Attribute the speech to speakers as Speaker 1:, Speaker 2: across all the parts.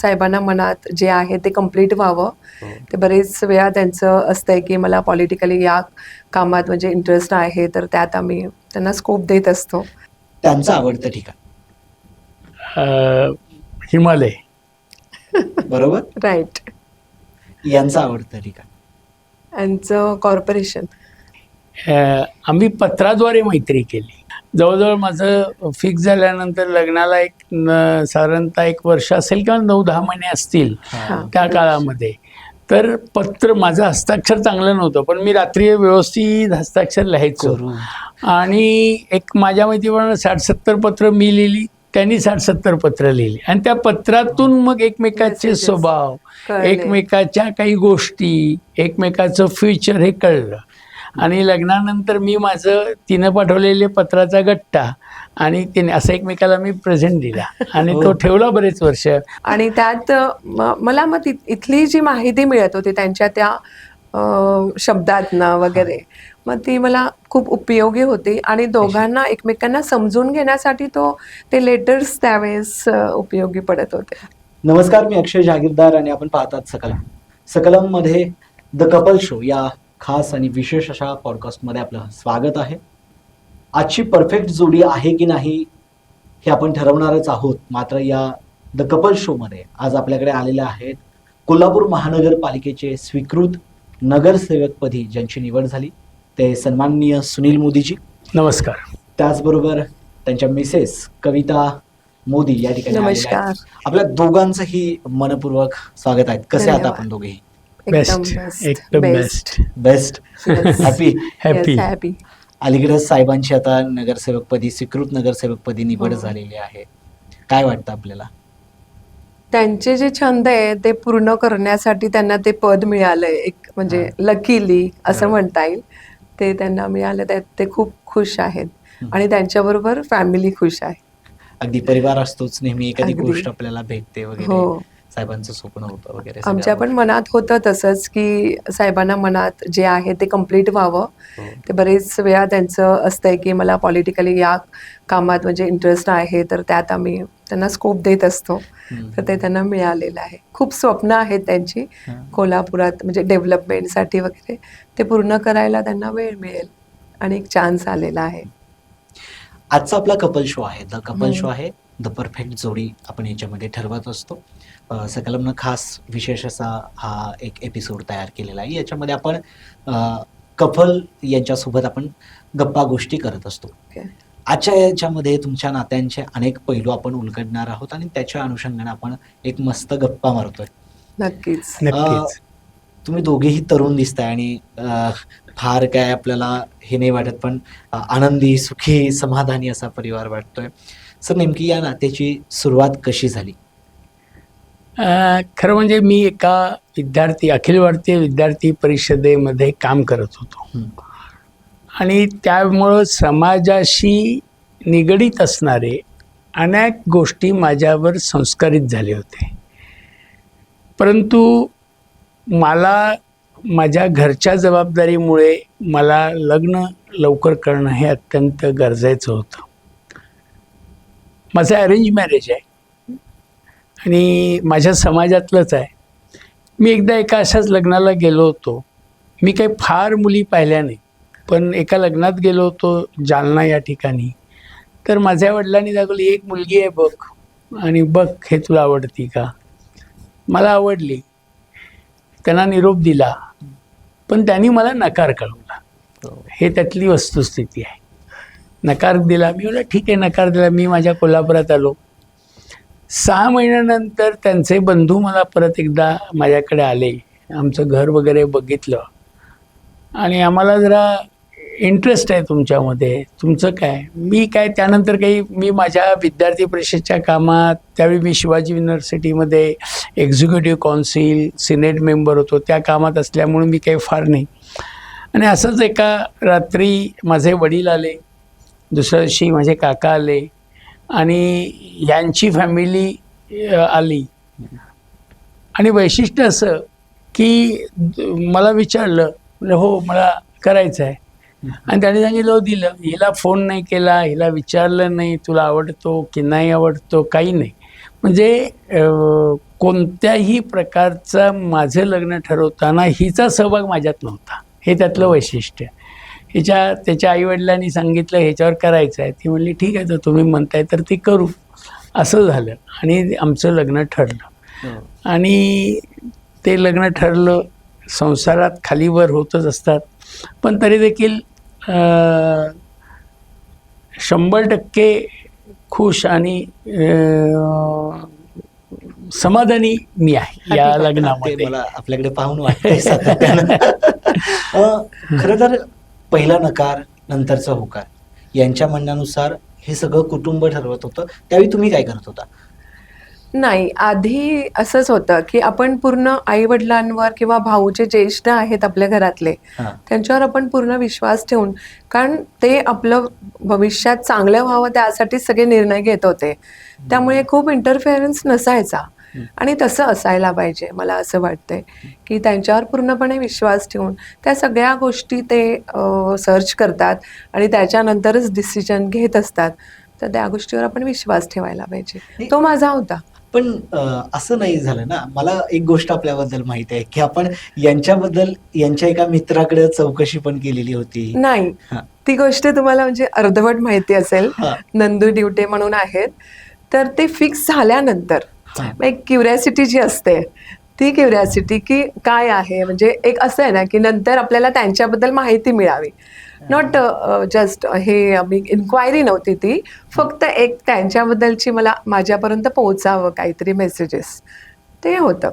Speaker 1: साहेबांना मनात जे आहे ते कंप्लीट व्हावं. ते बरेच वेळा त्यांचं असतंय की मला पॉलिटिकली या कामात म्हणजे इंटरेस्ट आहे, तर त्यात आम्ही त्यांना स्कोप देत असतो.
Speaker 2: त्यांचं आवडतं ठिकाण
Speaker 3: हिमालय.
Speaker 2: बरोबर.
Speaker 1: राईट.
Speaker 2: यांचं आवडतं ठिकाण
Speaker 1: यांचं कॉर्पोरेशन.
Speaker 3: आम्ही पत्राद्वारे मैत्री केली. जवळजवळ माझं फिक्स झाल्यानंतर लग्नाला साधारणतः 1 वर्ष असेल किंवा 9-10 महिने असतील त्या काळामध्ये. तर पत्र, माझं हस्ताक्षर चांगलं नव्हतं, पण मी रात्री व्यवस्थित हस्ताक्षर लिहायचो. आणि एक माझ्या माहितीप्रमाणे 60-70 पत्र मी लिहिली, त्यांनी 60-70 पत्र लिहिली. आणि त्या पत्रातून मग एकमेकाचे स्वभाव, एकमेकाच्या काही गोष्टी, एकमेकाचं फ्युचर हे कळलं. आणि लग्नानंतर मी माझं तिनं पाठवलेले पत्राचा गट्टा आणि तिने असं एकमेकाला मी प्रेझेंट दिला आणि तो ठेवला बरेच वर्ष.
Speaker 1: आणि त्यात मला मग इथली जी माहिती मिळत होती त्यांच्या त्या शब्दातनं वगैरे, मग ती मला खूप उपयोगी होती. आणि दोघांना एकमेकांना समजून घेण्यासाठी ते लेटर्स त्यावेळेस उपयोगी पडत होते.
Speaker 2: नमस्कार, मी अक्षय जागीरदार आणि आपण पाहतात सकलम. सकलममध्ये द कपल शो या खास आणि विशेष अशा पॉडकास्टमध्ये आपलं स्वागत आहे. आजची परफेक्ट जोडी आहे की नाही हे आपण ठरवणारच आहोत. मात्र या द कपल शोमध्ये आज आपल्याकडे आलेले आहेत कोल्हापूर महानगरपालिकेचे स्वीकृत नगरसेवकपदी ज्यांची निवड झाली ते सन्माननीय सुनील मोदीजी.
Speaker 3: नमस्कार.
Speaker 2: त्याचबरोबर त्यांच्या मिसेस कविता मोदी या ठिकाणी.
Speaker 1: नमस्कार.
Speaker 2: आपल्या दोघांचंही मनपूर्वक स्वागत आहे. कसे आहात आपण दोघेही?
Speaker 3: एकदम
Speaker 2: बेस्ट.
Speaker 3: हॅपी.
Speaker 2: अलीकडे साहेबांची आता नगरसेवकपदी, स्वीकृत नगरसेवकपदी निवड झालेली आहे. काय वाटतं आपल्याला?
Speaker 1: त्यांचे जे छंद आहे ते पूर्ण करण्यासाठी त्यांना ते पद मिळालंय, एक म्हणजे लकीली असं म्हणता येईल. ते त्यांना मिळालं, त्यात ते खूप खुश आहेत आणि त्यांच्याबरोबर फॅमिली खुश आहे.
Speaker 2: अगदी परिवार असतोच नेहमी, एखादी गोष्ट आपल्याला भेटते वगैरे. साहेबांचं स्वप्न होतं वगैरे.
Speaker 1: आमच्या पण मनात होतं तसंच की साहेबांना मनात जे आहे ते कंप्लीट व्हावं. ते बरेच वेळा त्यांचं असतंय की मला पॉलिटिकली या कामात म्हणजे इंटरेस्ट आहे, तर त्यात आम्ही त्यांना स्कोप देत असतो. तर ते त्यांना मिळालेलं आहे. खूप स्वप्न आहेत त्यांची कोल्हापुरात म्हणजे डेव्हलपमेंटसाठी वगैरे. ते पूर्ण करायला त्यांना वेळ मिळेल आणि एक चान्स आलेला आहे.
Speaker 2: आजचा आपला कपल शो आहे. द कपल शो आहे द परफेक्ट जोडी आपण याच्यामध्ये ठरवत असतो. सकलमनं खास विशेष असा हा एक एपिसोड तयार केलेला आहे. याच्यामध्ये आपण कपल यांच्यासोबत आपण गप्पा गोष्टी करत असतो. आजच्या याच्यामध्ये तुमच्या नात्यांचे अनेक पैलू आपण उलगडणार आहोत आणि त्याच्या अनुषंगाने आपण एक मस्त गप्पा मारतोय.
Speaker 1: नक्कीच.
Speaker 2: तुम्ही दोघेही तरुण दिसताय आणि फार काय आपल्याला हे नाही वाटत, पण आनंदी, सुखी, समाधानी असा परिवार वाटतोय. सर, नेमकी या नात्याची सुरुवात कशी झाली?
Speaker 3: खरं म्हणजे मी एका अखिल भारतीय विद्यार्थी परिषदेमध्ये काम करत होतो आणि त्यामुळं समाजाशी निगडीत असणारे अनेक गोष्टी माझ्यावर संस्कारित झाले होते. परंतु मला माझ्या घरच्या जबाबदारीमुळे मला लग्न लवकर करणं हे अत्यंत गरजेचं होतं. माझं अरेंज मॅरेज आहे आणि माझ्या समाजातलंच आहे. मी एकदा एका अशाच लग्नाला गेलो होतो. मी काही फार मुली पाहिल्या नाही, पण एका लग्नात गेलो होतो जालना या ठिकाणी. तर माझ्या वडिलांनी दाखवली, एक मुलगी आहे बघ आणि बघ हे तुला आवडती का? मला आवडली. त्यांना निरोप दिला, पण त्यांनी मला नकार कळवला. हे त्यातली वस्तुस्थिती आहे. नकार दिला. मी म्हटलं ठीक आहे, नकार दिला. मी माझ्या कोल्हापुरात आलो. 6 महिन्यानंतर त्यांचे बंधू मला परत एकदा माझ्याकडे आले. आमचं घर वगैरे बघितलं आणि आम्हाला जरा इंटरेस्ट आहे तुमच्यामध्ये, तुमचं काय? मी त्यानंतर मी माझ्या विद्यार्थी परिषदेच्या कामात, त्यावेळी मी शिवाजी युनिव्हर्सिटीमध्ये एक्झिक्युटिव्ह काउन्सिल, सिनेट मेंबर होतो. त्या कामात असल्यामुळे मी काही फार नाही. आणि असंच एका रात्री माझे वडील आले, दुसऱ्या दिवशी माझे काका आले आणि यांची फॅमिली आली. आणि वैशिष्ट्य असं की मला विचारलं, हो मला करायचं आहे. आणि त्याने सांगितलं दिलं. हिला फोन नाही केला, हिला विचारलं नाही तुला आवडतो की नाही आवडतो, काही नाही. म्हणजे कोणत्याही प्रकारचं माझं लग्न ठरवताना हिचा सहभाग माझ्यात नव्हता, हे त्यातलं वैशिष्ट्य. त्याच्या आईवडिलांनी सांगितलं ह्याच्यावर करायचं आहे, ती म्हणली ठीक आहे तर तुम्ही म्हणताय तर ते करू, असं झालं आणि आमचं लग्न ठरलं. आणि ते लग्न ठरलं. संसारात खालीवर होतच असतात, पण तरी देखील 100% खुश आणि समाधानी मी आहे या
Speaker 2: ते
Speaker 3: लग्नामध्ये.
Speaker 2: मला आपल्याकडे पाहून वाटतंय सातत्यानं. खरं तर पहिला नकार नंतरचा होकार यांच्या म्हणण्यानुसार हे सगळं कुटुंब ठरवत होतं. त्यावेळी तुम्ही काय करत होता?
Speaker 1: नाही, आधी असंच होतं की आपण पूर्ण आई वडिलांवर किंवा भाऊ जे ज्येष्ठ आहेत आपल्या घरातले
Speaker 2: हा.
Speaker 1: त्यांच्यावर आपण पूर्ण विश्वास ठेवून, कारण ते आपलं भविष्यात चांगलं व्हावं त्यासाठी सगळे निर्णय घेत होते, त्यामुळे खूप इंटरफेरन्स नसायचा. आणि तसं असायला पाहिजे, मला असं वाटतंय की त्यांच्यावर पूर्णपणे विश्वास ठेवून त्या सगळ्या गोष्टी ते सर्च करतात आणि त्याच्यानंतरच डिसिजन घेत असतात. तर त्या गोष्टीवर आपण विश्वास ठेवायला पाहिजे. तो माझा होता.
Speaker 2: पण असं नाही झालं ना. मला एक गोष्ट आपल्याबद्दल माहिती आहे की आपण यांच्याबद्दल यांच्या एका मित्राकडे चौकशी पण केलेली होती.
Speaker 1: नाही,
Speaker 2: हा.
Speaker 1: ती गोष्ट तुम्हाला म्हणजे अर्धवट माहिती असेल.
Speaker 2: हा.
Speaker 1: नंदू डिवटे म्हणून आहेत, तर ते फिक्स झाल्यानंतर
Speaker 2: हा.
Speaker 1: एक क्युरियासिटी जी असते, ती क्युरियासिटी की काय आहे, म्हणजे एक असं आहे ना की नंतर आपल्याला त्यांच्याबद्दल माहिती मिळावी. नॉट जस्ट हे इन्क्वायरी नव्हती ती, फक्त एक त्यांच्याबद्दलची मला माझ्यापर्यंत पोहोचावं काहीतरी मेसेजेस, ते होतं.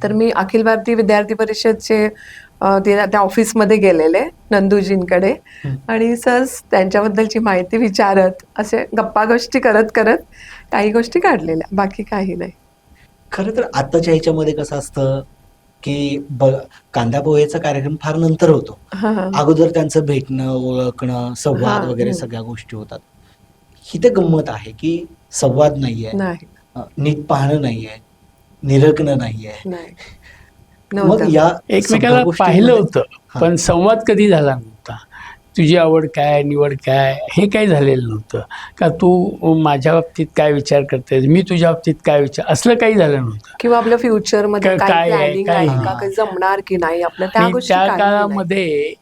Speaker 1: तर मी अखिल भारतीय विद्यार्थी परिषदचे त्या ऑफिसमध्ये गेलेले नंदूजींकडे आणि सहज त्यांच्याबद्दलची माहिती विचारत असे गप्पा गोष्टी करत करत काही गोष्टी काढलेल्या, बाकी काही नाही.
Speaker 2: खरं तर आताच्या ह्याच्यामध्ये कसं असतं की कांदा पोहेचा कार्यक्रम फार नंतर होतो. अगोदर त्यांचं भेटणं, ओळखणं, संवाद वगैरे सगळ्या गोष्टी होतात. ही तर गंमत आहे की संवाद नाहीये,
Speaker 1: नाही,
Speaker 2: नीट पाहणं नाहीये, निरखणं नाहीये.
Speaker 1: नाही,
Speaker 2: मग
Speaker 1: नव्हतं.
Speaker 2: या
Speaker 3: एकमेकाला
Speaker 2: सगळ्या गोष्टी
Speaker 3: पाहिलं
Speaker 2: मध्ये-
Speaker 3: होतं,
Speaker 2: हा.
Speaker 3: पण संवाद कधी झाला नव्हता. तुझी आवड काय, निवड काय, हे काही झालेलं नव्हतं. का तू माझ्या बाबतीत काय विचार करतेस, मी तुझ्या बाबतीत काय विचार, असलं काही झालं नव्हतं.
Speaker 1: किंवा आपलं फ्युचर मध्ये
Speaker 3: काय
Speaker 1: काय
Speaker 3: आहे,
Speaker 1: प्लॅनिंग
Speaker 3: काय
Speaker 1: आहे
Speaker 2: आहे.
Speaker 1: का, काही जमणार की नाही आपलं, त्या
Speaker 3: आणि
Speaker 1: गोष्टी
Speaker 3: त्या
Speaker 1: काही नाही.
Speaker 3: काळामध्ये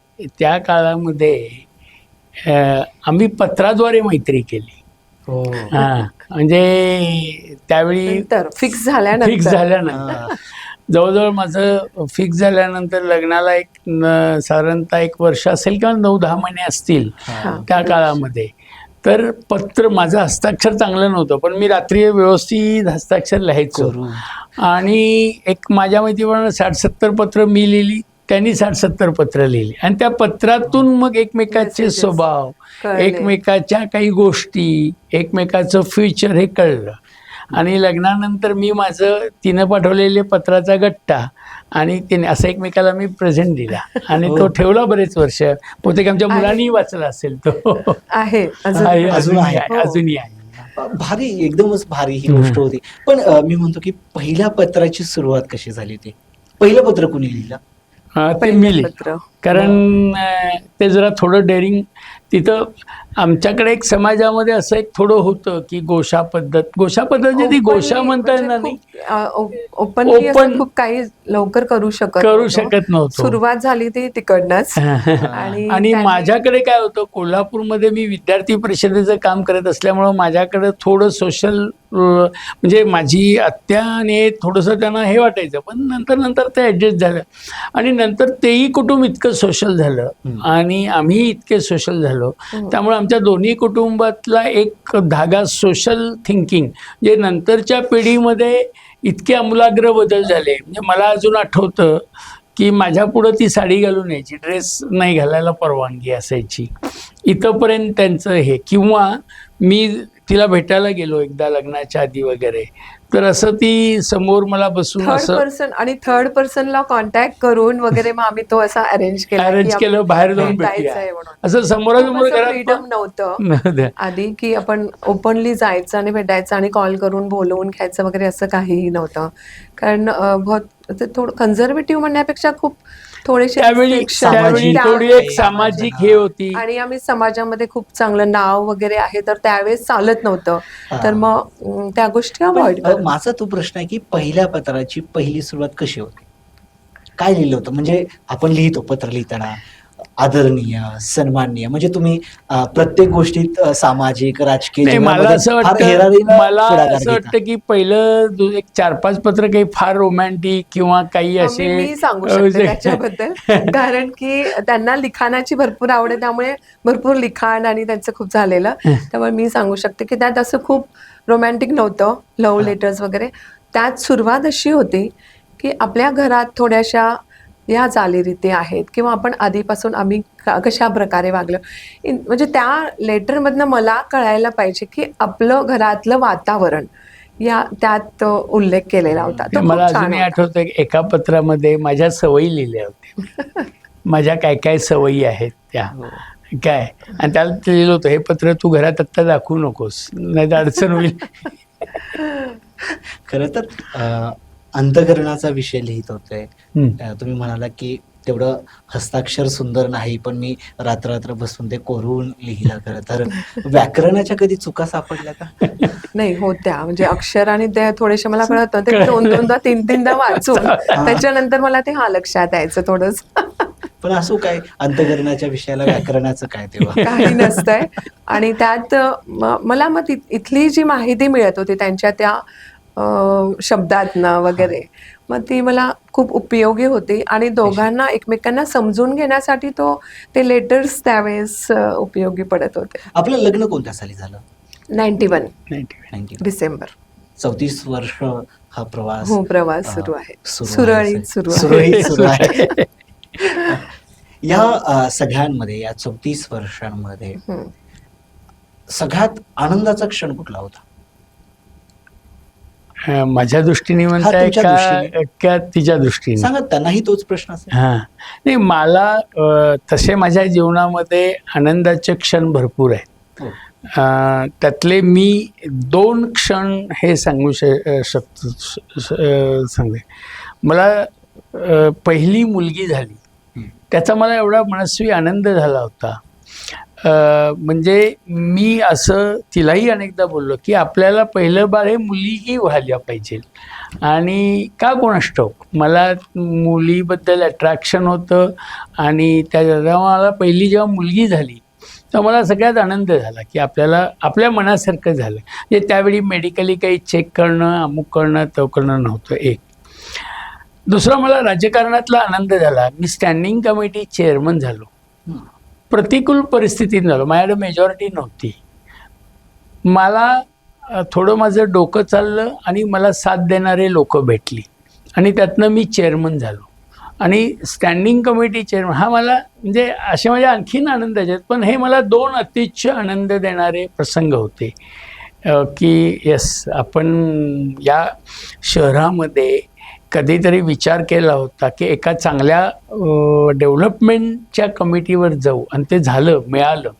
Speaker 3: आम्ही पत्राद्वारे मैत्री केली.
Speaker 2: हो.
Speaker 3: हा, म्हणजे त्यावेळी
Speaker 1: नंतर फिक्स
Speaker 3: फिक्स
Speaker 1: झाल्यानंतर
Speaker 3: झाल्यानंतर
Speaker 2: हा.
Speaker 3: जवळजवळ माझं फिक्स झाल्यानंतर लग्नाला साधारणतः 1 वर्ष असेल किंवा 9-10 महिने असतील
Speaker 2: हा.
Speaker 3: त्या काळामध्ये. तर पत्र, माझं हस्ताक्षर चांगलं नव्हतं, पण मी रात्री व्यवस्थित हस्ताक्षर लिहायचो.
Speaker 2: करू.
Speaker 3: आणि एक माझ्या माहितीप्रमाणे 60-70 पत्र मी लिहिली, त्यांनी 60-70 पत्र लिहिली आणि त्या पत्रातून मग एकमेकाचे
Speaker 1: Messages
Speaker 3: स्वभाव,
Speaker 1: कळले.
Speaker 3: एकमेकाच्या काही गोष्टी, एकमेकाचं फ्युचर हे कळलं. आणि लग्नानंतर मी माझं तिनं पाठवलेले पत्राचा गट्टा आणि तिने असं एकमेकाला मी प्रेझेंट दिला आणि तो ठेवला बरेच वर्ष. बहुतेक आमच्या मुलांनी वाचला असेल तो.
Speaker 1: आहे
Speaker 3: आहे,
Speaker 1: अजून.
Speaker 3: अजूनही आहे,
Speaker 1: हो.
Speaker 3: अजूनही आहे.
Speaker 2: भारी, एकदमच भारी ही गोष्ट होती. पण मी म्हणतो की पहिल्या पत्राची सुरुवात कशी झाली होती? पहिलं पत्र कुणी लिहिलं?
Speaker 3: ते
Speaker 1: पहिलं
Speaker 3: मिली,
Speaker 1: पत्र.
Speaker 3: कारण ते जरा थोडं डेअरिंग. तिथं आमच्याकडे एक समाजामध्ये असं एक थोडं होतं की गोशा पद्धत म्हणजे ती गोशा म्हणता येणार नाही,
Speaker 1: ओपनली
Speaker 3: Open-
Speaker 1: खूप काही लवकर करू शकत
Speaker 3: नव्हतो.
Speaker 1: सुरुवात झाली ती तिकडनंच.
Speaker 3: आणि
Speaker 1: त्यांनी-
Speaker 3: माझ्याकडे काय होतं, कोल्हापूरमध्ये मी विद्यार्थी परिषदेचं काम करत असल्यामुळं माझ्याकडे थोडं सोशल, म्हणजे माझी आत्याने थोडंसं त्यांना हे वाटायचं, पण नंतर ते ॲडजस्ट झालं आणि नंतर तेही कुटुंब इतकं सोशल झालं आणि आम्ही इतके सोशल झालो. त्यामुळे आमच्या दोन्ही कुटुंबातला एक धागा सोशल थिंकिंग, जे नंतरच्या पिढीमध्ये इतके आमूलाग्र बदल झाले. म्हणजे मला अजून आठवतं की माझ्या पुढं ती साडी घालून यायची, ड्रेस नाही घालायला परवानगी असायची, इथंपर्यंत त्यांचं हे. किंवा मी तिला भेटायला गेलो एकदा लग्नाच्या आधी वगैरे, तर असं ती समोर मला बसून
Speaker 1: थर्ड पर्सनला कॉन्टॅक्ट करून वगैरे मग आम्ही तो असा अरेंज
Speaker 3: केलं, बाहेर जाऊन भेटूया असं समोरासमोर
Speaker 1: फ्रीडम नव्हतं
Speaker 3: घरात.
Speaker 1: आधी की आपण ओपनली जायचं आणि भेटायचं आणि कॉल करून बोलवून घ्यायचं वगैरे असं काहीही नव्हतं. कारण बहुत ते थोडं कन्झर्वेटिव्ह म्हणण्यापेक्षा खूप थोडेसे
Speaker 3: त्यावेळी
Speaker 1: restriction
Speaker 3: त्यावेळी
Speaker 1: त्या-
Speaker 3: थोडी एक सामाजिक हे होती.
Speaker 1: आणि आम्ही समाजामध्ये खूप चांगलं नाव वगैरे आहे, तर त्यावेळेस चालत नव्हतं. तर मग त्या गोष्टी अवॉइड
Speaker 2: पण माझा तो प्रश्न आहे की पहिल्या पत्राची पहिली सुरुवात कशी होती? काय लिहिलं होतं? म्हणजे आपण लिहितो पत्र लिहिताना आदरणीय, सन्माननीय, म्हणजे तुम्ही प्रत्येक गोष्टीत सामाजिक, राजकीय
Speaker 3: नाही, मला
Speaker 2: जीवनामध्ये
Speaker 3: असं
Speaker 2: फार हेरारीनं
Speaker 3: मला
Speaker 2: पुढाकार
Speaker 3: असं
Speaker 2: घेता.
Speaker 3: वाटतं की पहिलं एक 4-5 पत्र काही फार रोमॅन्टिक किंवा काही असे
Speaker 1: मी सांगू शकते त्याच्याबद्दल, कारण की त्यांना लिखाणाची भरपूर आवड आहे, त्यामुळे भरपूर लिखाण आणि त्यांचं खूप झालेलं. त्यामुळे मी सांगू शकते की त्यात असं खूप रोमॅन्टिक नव्हतं, लव्ह लेटर्स वगैरे. त्यात सुरुवात अशी होती की आपल्या घरात थोड्याशा या चालीरीती आहेत किंवा आपण आधीपासून आम्ही कशा प्रकारे वागलं, म्हणजे त्या लेटरमधनं मला कळायला पाहिजे की आपलं घरातलं वातावरण या त्यात उल्लेख केलेला होता. तो खूप
Speaker 3: मला
Speaker 1: छान
Speaker 3: अजूनही
Speaker 1: होता.
Speaker 3: आठवतं की एका पत्रामध्ये माझ्या सवयी लिहिल्या होत्या. माझ्या काय काय सवयी आहेत त्या काय, आणि त्याला ते लिहिलं होतं, हे पत्र तू घरात आत्ता दाखवू नकोस, नाही तर अडचण होईल.
Speaker 2: खरं तर अंतःकरणाचा विषय लिहित होते.
Speaker 3: हम्म.
Speaker 2: तुम्ही म्हणाला की तेवढं हस्ताक्षर सुंदर नाही, पण मी रात्र बसून ते कोरून लिहिलं. खरं तर व्याकरणाच्या कधी चुका सापडल्या का?
Speaker 1: नाही होत्या, म्हणजे अक्षर आणि ते थोडेसे मला कळत नव्हते. 2-2दा 3-3दा वाचून त्याच्यानंतर मला ते लक्षात यायचं थोडंच.
Speaker 2: पण असो काय, अंतःकरणाच्या विषयाला व्याकरणाचं काय तेव्हा?
Speaker 1: काही नसतंय. आणि त्यात मला मग इथली जी माहिती मिळत होती त्यांच्या त्या शब्दातनं वगैरे, मग ती मला खूप उपयोगी होती आणि दोघांना एकमेकांना समजून घेण्यासाठी ते लेटर्स त्यावेळेस उपयोगी पडत होते.
Speaker 2: आपलं लग्न कोणत्या साली झालं?
Speaker 1: 91
Speaker 2: 90.
Speaker 1: डिसेंबर.
Speaker 2: 34 वर्ष हा प्रवास.
Speaker 1: हो, प्रवास सुरू आहे.
Speaker 2: सुरू आहे.
Speaker 1: सुरळीत सुरू आहे.
Speaker 2: सुरळीत सुरू आहे. या सगळ्यांमध्ये, या 34 वर्षांमध्ये
Speaker 1: हम्म.
Speaker 2: सगळ्यात आनंदाचा क्षण कुठला होता?
Speaker 3: माझ्या दृष्टीने म्हणताय
Speaker 2: तुमच्या दृष्टीने.
Speaker 3: का तिच्या दृष्टीने?
Speaker 2: सांगा, त्यांनाही तोच प्रश्न असेल.
Speaker 3: हां, नाही, मला तसे माझ्या जीवनामध्ये आनंदाचे क्षण भरपूर आहेत.
Speaker 2: हो.
Speaker 3: त्यातले मी 2 क्षण हे सांगू शकतो. सांगते, मला पहिली मुलगी झाली, त्याचा मला एवढा मनस्वी आनंद झाला होता. म्हणजे मी असं तिलाही अनेकदा बोललो की आपल्याला पहिलं बाळ हे मुलीही व्हायला पाहिजे. आणि का कोणास ठाऊक मला मुलीबद्दल अट्रॅक्शन होतं. आणि जेव्हा मला पहिली जेव्हा मुलगी झाली तर मला सगळ्यात आनंद झाला की आपल्याला आपल्या मनासारखं झालं. म्हणजे त्यावेळी मेडिकली काही चेक करणं, अमुक करणं, तो करणं नव्हतं. एक दुसरा मला राजकारणातला आनंद झाला. मी स्टँडिंग कमिटी चेअरमन झालो. प्रतिकूल परिस्थितीत झालो, माझ्याकडे मेजॉरिटी नव्हती. मला थोडं माझं डोकं चाललं आणि मला साथ देणारे लोक भेटली आणि त्यातनं मी चेअरमन झालो. आणि स्टँडिंग कमिटी चेअरमन हा मला म्हणजे असे माझे आणखीन आनंदाचे आहेत. पण हे मला 2 अतिशय आनंद देणारे प्रसंग होते की यस, आपण या शहरामध्ये कधीतरी विचार केला होता की एका चांगल्या डेव्हलपमेंटच्या कमिटीवर जाऊ, आणि ते झालं, मिळालं,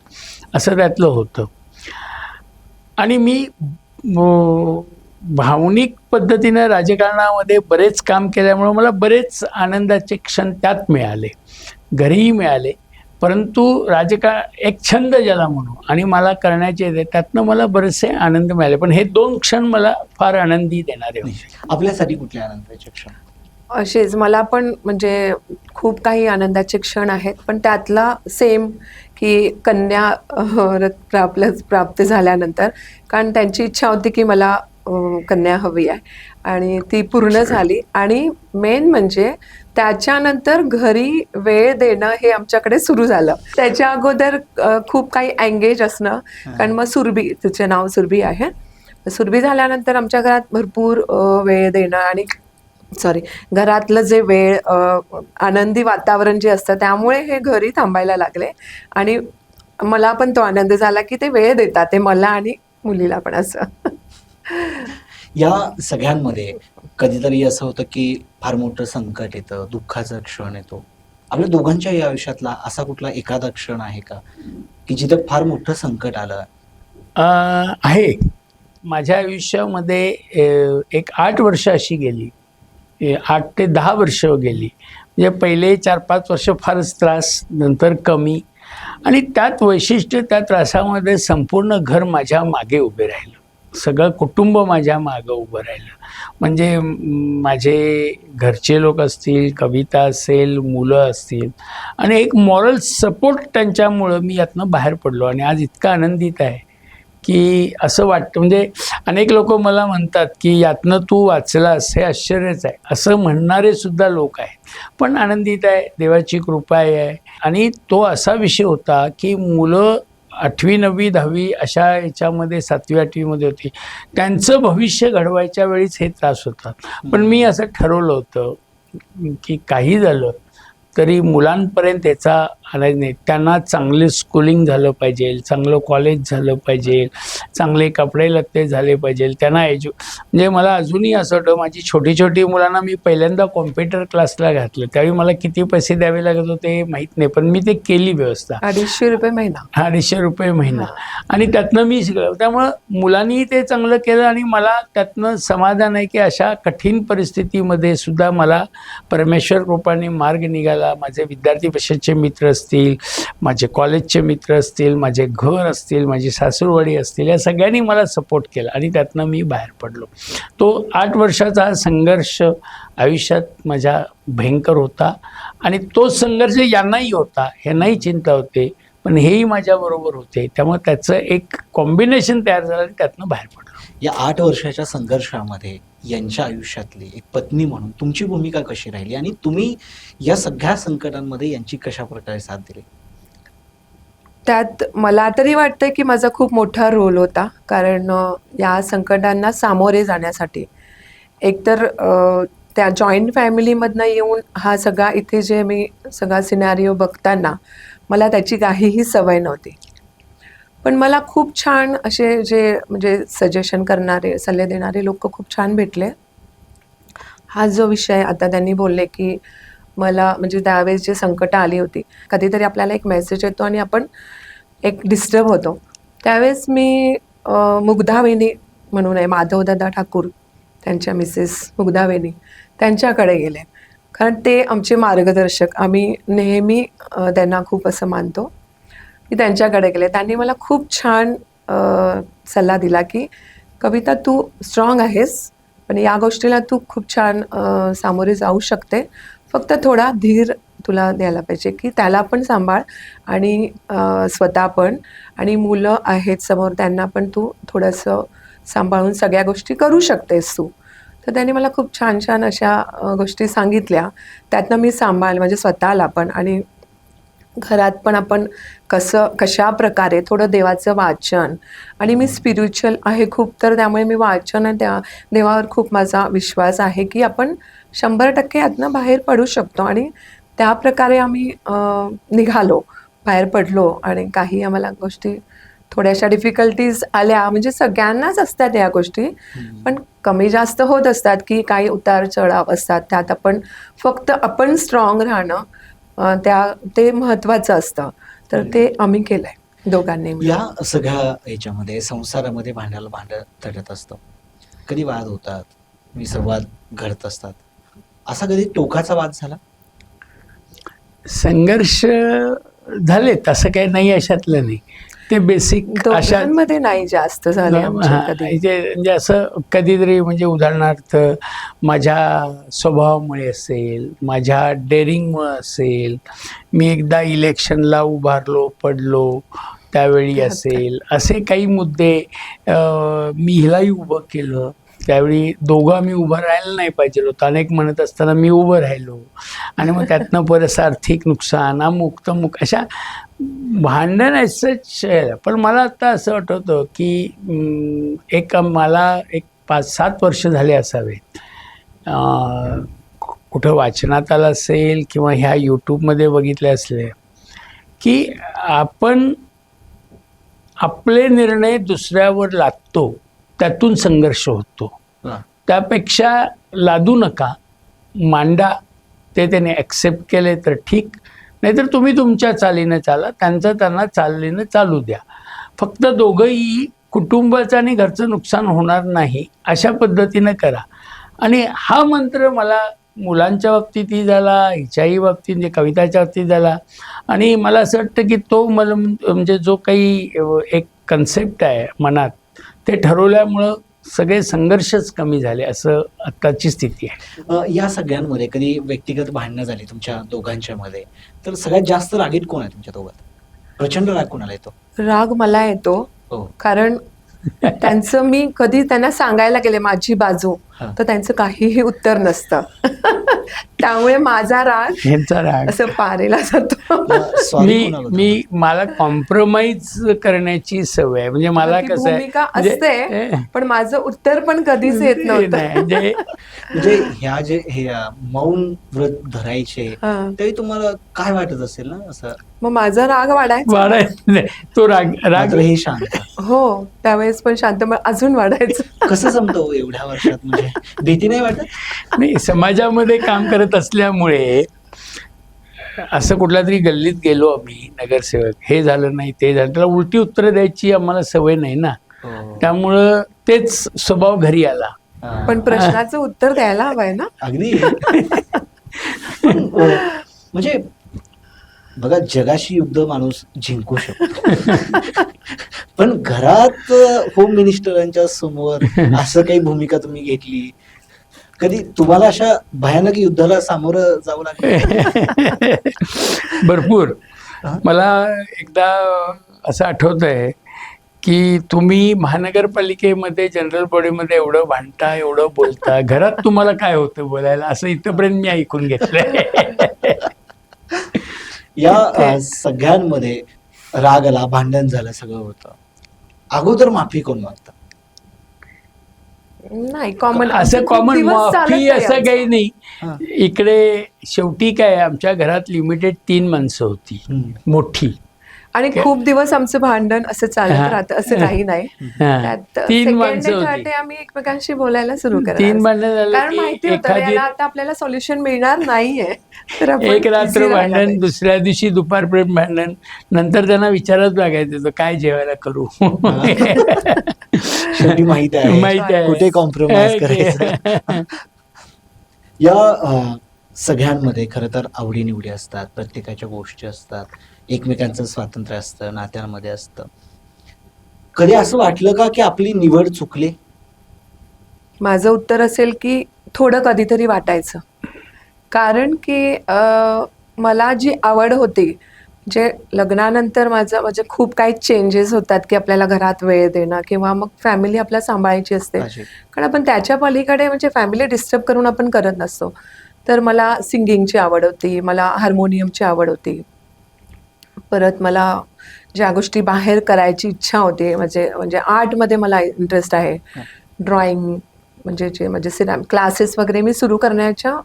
Speaker 3: असं त्यातलं होतं. आणि मी भावनिक पद्धतीनं राजकारणामध्ये बरेच काम केल्यामुळं मला बरेच आनंदाचे क्षण त्यात मिळाले, घरीही मिळाले. परंतु एक छंद ज्याला म्हणू आणि मला करण्याचे, त्यातनं मला बरेचसे आनंद मिळाले. पण हे 2 क्षण मला फार आनंदी देणारे होते.
Speaker 2: आपल्यासाठी कुठले आनंदाचे क्षण?
Speaker 1: असेच मला पण म्हणजे खूप काही आनंदाचे क्षण आहेत. पण त्यातला सेम की कन्या प्राप्त झाल्यानंतर, कारण त्यांची इच्छा होती की मला कन्या हवी आहे आणि ती पूर्ण झाली. आणि मेन म्हणजे त्याच्यानंतर घरी वेळ देणं हे आमच्याकडे सुरू झालं. त्याच्या अगोदर खूप काही एंगेज असणं, कारण मग सुरभी, तिचं नाव सुरभी आहे, सुरभी झाल्यानंतर आमच्या घरात भरपूर वेळ देणं आणि घरातलं जे वेळ आनंदी वातावरण जे असतं त्यामुळे हे घरी थांबायला लागले. आणि मला पण तो आनंद झाला की ते वेळ देतात ते मला आणि मुलीला पण. असं
Speaker 2: या सगळ्यांमध्ये कधीतरी असं होतं की फार मोठं संकट येतं, दुःखाचा क्षण येतो. आपल्या दोघांच्याही आयुष्यातला असा कुठला एखादा क्षण आहे का की जिथे फार मोठं संकट आलं?
Speaker 3: आहे. माझ्या आयुष्यामध्ये एक 8 वर्ष अशी गेली 8 ते 10 वर्ष गेली. म्हणजे पहिले 4-5 वर्ष फारच त्रास, नंतर कमी. आणि त्यात वैशिष्ट्य, त्या त्रासामध्ये संपूर्ण घर माझ्या मागे उभे राहिलं, सगळं कुटुंब माझ्या मागं उभं राहिलं. म्हणजे माझे घरचे लोक असतील, कविता असेल, मुलं असतील, आणि एक मॉरल सपोर्ट त्यांच्यामुळं मी यातनं बाहेर पडलो. आणि आज इतका आनंदित आहे की असं वाटतं, म्हणजे अनेक लोक मला म्हणतात की यातनं तू वाचलास, हे आश्चर्यच आहे, असं म्हणणारे सुद्धा लोक आहेत. पण आनंदित आहे, देवाची कृपा आहे. आणि तो असा विषय होता की मुलं 8वी 9वी 10वी अशा याच्यामध्ये 7वी 8वीमध्ये होती, त्यांचं भविष्य घडवायच्या वेळीच हे त्रास होतात. पण मी असं ठरवलं होतं की काही झालं तरी मुलांपर्यंत याचा आणायचं नाही. त्यांना चांगले स्कूलिंग झालं पाहिजे, चांगलं कॉलेज झालं पाहिजे, चांगले कपडे लत्ते झाले पाहिजे, त्यांना म्हणजे मला अजूनही असं वाटतं, माझी छोटी छोटी मुलांना मी पहिल्यांदा कॉम्प्युटर क्लासला घातलं, त्यावेळी मला किती पैसे द्यावे लागत होते माहीत नाही, पण मी ते केली व्यवस्था.
Speaker 1: 250 रुपये महिना.
Speaker 3: 250 रुपये महिना. आणि त्यातनं मी शिकलो. त्यामुळं मुलांनी ते चांगलं केलं आणि मला त्यातनं समाधान आहे की अशा कठीण परिस्थितीमध्ये सुद्धा मला परमेश्वर कृपाने मार्ग निघाला. माझे विद्यार्थी परिषदचे मित्र असतील, माझे कॉलेजचे मित्र असतील, माझे घर असतील, माझी सासूरवाडी असतील, या सगळ्यांनी मला सपोर्ट केला आणि त्यातनं मी बाहेर पडलो. तो 8 वर्षाचा हा संघर्ष आयुष्यात माझ्या भयंकर होता. आणि तो संघर्ष यांनाही होता, यांनाही चिंता होते, पण हेही माझ्याबरोबर होते. त्यामुळे त्याचं एक कॉम्बिनेशन तयार झालं आणि त्यातनं बाहेर पडलो.
Speaker 2: या 8 वर्षाच्या संघर्षामध्ये यांच्या आयुष्यातली एक पत्नी म्हणून तुमची भूमिका कशी राहिली आणि तुम्ही या सगळ्या संकटांमध्ये यांची कशा प्रकारे साथ दिली?
Speaker 1: त्यात मला तरी वाटतं की माझा खूप मोठा रोल होता, कारण या संकटांना सामोरे जाण्यासाठी एकतर त्या जॉईंट फॅमिलीमधनं येऊन हा सगळा इथे जे मी सगळा सिनॅरिओ बघताना मला त्याची काहीही सवय नव्हती. पण मला खूप छान असे जे म्हणजे सजेशन करणारे, सल्ले देणारे लोक खूप छान भेटले. हा जो विषय आता त्यांनी बोलले की मला म्हणजे त्यावेळेस जे संकटं आली होती, कधीतरी आपल्याला एक मेसेज येतो आणि आपण एक डिस्टर्ब होतो. त्यावेळेस मी मुग्धावेणी म्हणून आहे, माधवदादा ठाकूर, त्यांच्या मिसेस मुग्धावेणी, त्यांच्याकडे गेले. कारण ते आमचे मार्गदर्शक, आम्ही नेहमी त्यांना खूप असं मानतो. मी त्यांच्याकडे गेले. त्यांनी मला खूप छान सल्ला दिला की कविता, तू स्ट्रॉंग आहेस, पण या गोष्टीला तू खूप छान सामोरे जाऊ शकते. फक्त थोडा धीर तुला द्यायला पाहिजे की त्याला पण सांभाळ आणि स्वतः पण, आणि मुलं आहेत समोर त्यांना पण तू थोडंसं सांभाळून सगळ्या गोष्टी करू शकतेस तू. तर त्यांनी मला खूप छान छान अशा गोष्टी सांगितल्या. त्यातनं मी सांभाळलं म्हणजे स्वतःला पण, आणि घरात पण आपण कशा प्रकारे थोडं देवाचं वाचन, आणि मी स्पिरिच्युअल आहे खूप, तर त्यामुळे मी वाचन आणि त्या देवावर खूप माझा विश्वास आहे की आपण 100% यातनं बाहेर पडू शकतो. आणि त्या प्रकारे आम्ही निघालो, बाहेर पडलो. आणि काही आम्हाला गोष्टी थोड्याशा डिफिकल्टीज आल्या, म्हणजे सगळ्यांनाच असतात या गोष्टी, पण कमी जास्त होत असतात की काही उतार चढाव असतात. त्यात फक्त आपण स्ट्रॉंग राहणं ते महत्त्वाचं असतं. तर ते आम्ही केलंय दोघांनी.
Speaker 2: या सगळ्या याच्यामध्ये संसारामध्ये भांड्याला भांड तटत असतं, कधी वाद होतात, विसंवाद घडत असतात. असा कधी टोकाचा वाद झाला?
Speaker 3: संघर्ष झाले, तसं काही नाही, अशातलं नाही. ते बेसिक अशा
Speaker 1: दोघांमध्ये नाही जास्त झाले आमचे कधी.
Speaker 3: म्हणजे असं कधीतरी, म्हणजे उदाहरणार्थ माझ्या स्वभावामुळे असेल, माझ्या डेअरिंगमुळे असेल, मी एकदा इलेक्शनला उभारलो, पडलो त्यावेळी असेल, असे काही मुद्दे, मी हिलाही उभं केलं, त्यावेळी दोघं आम्ही उभं राहायला नाही पाहिजे होतं, अनेक म्हणत असताना मी उभं राहिलो, आणि मग त्यातनं बरंच आर्थिक नुकसान, अमुक तमुक, अशा भांडण असंच. पण मला आता असं आठवतं की मला 5-7 वर्ष झाले असावेत, कुठं वाचनात आलं असेल किंवा ह्या यूट्यूबमध्ये बघितले असले की आपण आपले निर्णय दुसऱ्यावर लादतो, त्यातून संघर्ष होतो. त्यापेक्षा लादू नका, मांडा. ते त्याने ॲक्सेप्ट केले तर ठीक, नाहीतर तुम्ही तुमच्या चालीनं चाला, त्यांचं त्यांना चालीनं चालू द्या. फक्त दोघंही कुटुंबाचं आणि घरचं नुकसान होणार नाही अशा पद्धतीनं करा. आणि हा मंत्र मला मुलांच्या बाबतीतही झाला, हिच्याही बाबतीत म्हणजे कविताच्या बाबतीत झाला. आणि मला असं वाटतं की तो मला म्हणजे जो काही एक कन्सेप्ट आहे मनात, ते ठरवल्यामुळं सगळे संघर्षच कमी झाले असं आत्ताची स्थिती आहे.
Speaker 2: या सगळ्यांमध्ये कधी व्यक्तिगत भांडणं झाली तुमच्या दोघांच्या मध्ये, तर सगळ्यात जास्त रागीट कोण आहे तुमच्या दोघात? प्रचंड राग कोणाला येतो?
Speaker 1: राग मला येतो,
Speaker 2: हो.
Speaker 1: कारण त्यांचं मी कधी त्यांना सांगायला गेले माझी बाजू,
Speaker 2: हा.
Speaker 1: तर त्यांचं काहीही उत्तर नसतं. त्यामुळे माझा राग
Speaker 3: ह्यांचा राग.
Speaker 1: असं पारेला जातो.
Speaker 2: सॉरी कोणाला होतं?
Speaker 3: मी मला कॉम्प्रोमाइज करण्याची सवय आहे. म्हणजे मला
Speaker 1: ती
Speaker 3: कसं आहे
Speaker 1: भूमिका
Speaker 3: म्हणजे-
Speaker 1: असते, पण माझं उत्तर पण कधीच येत नव्हतं.
Speaker 3: नाही, म्हणजे
Speaker 2: म्हणजे ह्या जे हे मौन व्रत धरायचे
Speaker 1: हा.
Speaker 2: तेही तुम्हाला काय वाटत असेल ना असं?
Speaker 1: मग माझा राग वाढायचा.
Speaker 3: वाढायचं नाही. तो राग
Speaker 2: मात्र हे शांत
Speaker 1: हो, त्यावेळेस पण शांत, मग अजून वाढायचं.
Speaker 2: कसं जमतो एवढ्या वर्षात? म्हणजे भीती नाही वाटत?
Speaker 3: नाही, समाजामध्ये काम करत असल्यामुळे असं कुठल्या तरी गल्लीत गेलो आम्ही नगरसेवक, हे झालं नाही ते झालं, त्याला उलटी उत्तरं द्यायची आम्हाला सवय नाही ना.
Speaker 2: हो.
Speaker 3: त्यामुळं तेच स्वभाव घरी आला.
Speaker 2: हा.
Speaker 1: पण प्रश्नाचं उत्तर द्यायला हवंय ना.
Speaker 2: अगदी पण, म्हणजे बघा, जगाशी युद्ध माणूस जिंकू शकतो, पण घरात होम मिनिस्टरांच्या समोर असं काही भूमिका तुम्ही घेतली? कधी तुम्हाला अशा भयानक युद्धाला सामोरं जावं लागलं?
Speaker 3: भरपूर.
Speaker 2: हा?
Speaker 3: मला एकदा असं आठवत आहे की तुम्ही महानगरपालिकेमध्ये जनरल बॉडीमध्ये एवढं भांडता, एवढं बोलता, घरात तुम्हाला काय होतं बोलायला, असं इथपर्यंत मी ऐकून घेतलंय.
Speaker 2: या सगळ्यांमध्ये राग आला, भांडण झालं, सगळं होतं, अगोदर माफी कोण मागतं?
Speaker 1: नाही, कॉमन
Speaker 3: असं कॉमन माफी असं काही
Speaker 2: हा.
Speaker 3: नाही. इकडे शेवटी काय, आमच्या घरात लिमिटेड 3 माणसं होती मोठी.
Speaker 1: आणि खूप दिवस आमचं भांडण असं चालत
Speaker 3: हा.
Speaker 1: राहतं, असं काही नाही.
Speaker 3: हा.
Speaker 1: त्यात
Speaker 3: 3
Speaker 1: second
Speaker 3: माणसं
Speaker 1: and third
Speaker 3: होती.
Speaker 1: day आम्ही एकमेकांशी बोलायला सुरू
Speaker 3: 3
Speaker 1: करणार,
Speaker 3: भांडण झालं
Speaker 1: कारण
Speaker 3: की
Speaker 1: माहिती होतं
Speaker 3: एखादी
Speaker 1: याला आता आपल्याला सोल्युशन मिळणार नाहीये, तर आपण
Speaker 3: एक रात्र
Speaker 1: busy राहायला
Speaker 3: भांडण,
Speaker 1: पाहिजे.
Speaker 3: दुसऱ्या दिवशी दुपारपर्यंत भांडण, नंतर त्यांना विचारच लागायचं होतं काय जेवायला करू.
Speaker 2: शेवटी माहिती आहे
Speaker 3: माहिती आहे
Speaker 2: कुठे कॉम्प्रोमाइज करायचं. या सगळ्यांमध्ये खरं तर आवडीनिवडी असतात, प्रत्येकाच्या गोष्टी असतात, एकमेकांचं स्वातंत्र्य असतं, नात्यांमध्ये असतं. कधी असं वाटलं का की आपली निवड चुकली?
Speaker 1: माझं उत्तर असेल की थोडं कधीतरी वाटायचं, कारण की मला जी आवड होती, जे लग्नानंतर माझं म्हणजे खूप काही चेंजेस होतात की आपल्याला घरात वेळ देणं किंवा मग फॅमिली आपल्याला सांभाळायची असते, कारण आपण त्याच्या पलीकडे म्हणजे फॅमिली डिस्टर्ब करून आपण करत नसतो. तर मला सिंगिंगची आवड होती, मला हार्मोनियमची आवड होती, परत मला ज्या गोष्टी बाहेर करायची इच्छा होती, म्हणजे आर्टमध्ये मला इंटरेस्ट आहे, ड्रॉइंग, म्हणजे जे म्हणजे सिनेमा क्लासेस वगैरे मी सुरू करण्याच्या